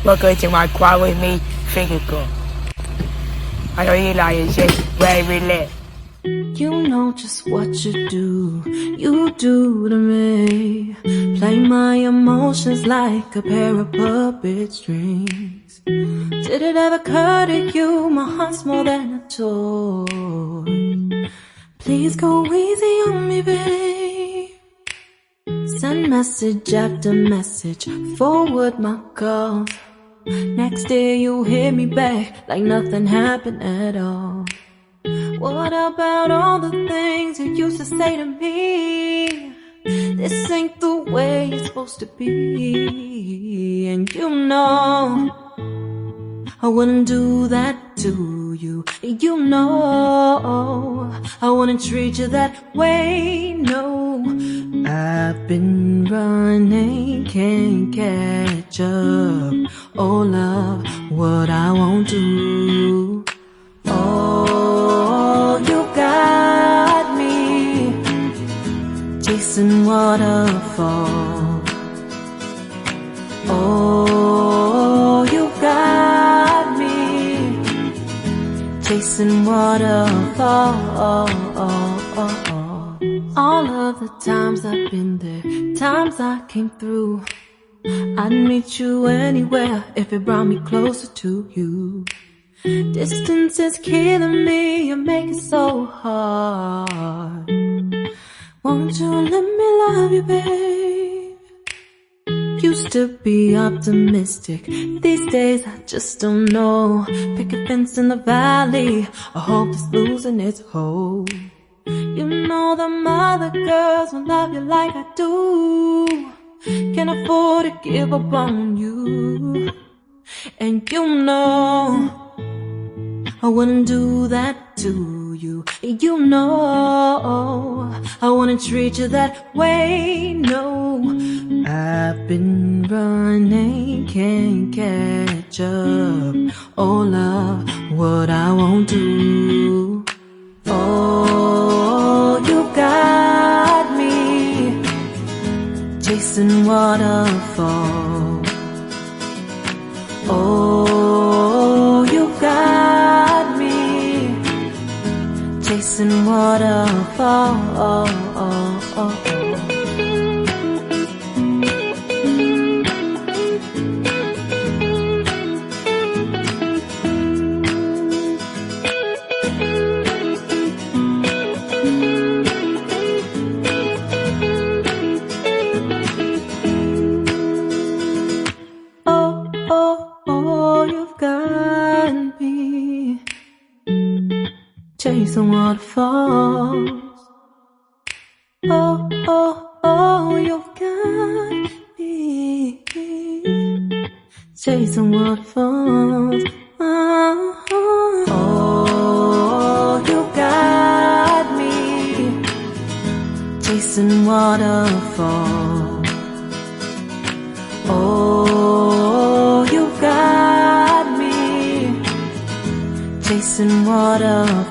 Welcome to my Quiet With Me finger call. I know you like it, shit, very lit. You know just what you do to me. Play my emotions like a pair of puppet strings. Did it ever occur to you my heart's more than a toy? Please go easy on me, babe. Send message after message, forward my calls. Next day you hit me back like nothing happened at all. What about all the things you used to say to me? This ain't the way it's supposed to be. And you know I wouldn't do that to you. You know I wouldn't treat you that way, no. I've been running, can't catch up. Oh love, what I won't do. Oh, you got me chasing waterfalls. Oh, you got me chasing waterfalls. All of the times I've been there, times I came through, I'd meet you anywhere if it brought me closer to you. Distance is killing me, you make it so hard. Won't you let me love you, babe? Used to be optimistic, these days I just don't know. Pick a fence in the valley, I hope it's losing its hold. You know them other girls won't love you like I do. Can't afford to give up on you. And you know I wouldn't do that to you. You know I wouldn't treat you that way, no. I've been running, can't catch up. Oh love, what I won't do. Oh, you got me chasing waterfalls. Oh, you got me chasing waterfalls. Chasing waterfalls. Oh, oh, oh, you got me chasing waterfalls. Oh, oh, oh, you got me chasing waterfalls. Oh, you got me chasing waterfalls.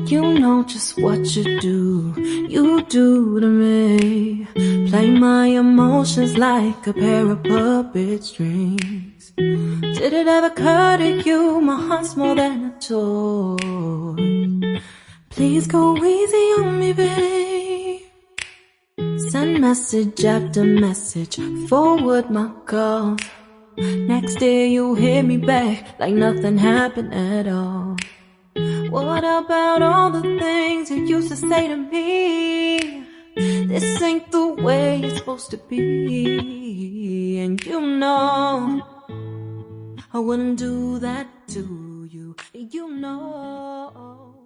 You know just what you do to me. Play my emotions like a pair of puppet strings. Did it ever occur to you my heart's more than a toy? Please go easy on me, babe. Send message after message, forward my calls. Next day you hit me back like nothing happened at all. What about all the things you used to say to me? This ain't the way it's supposed to be. And you know I wouldn't do that to you. You know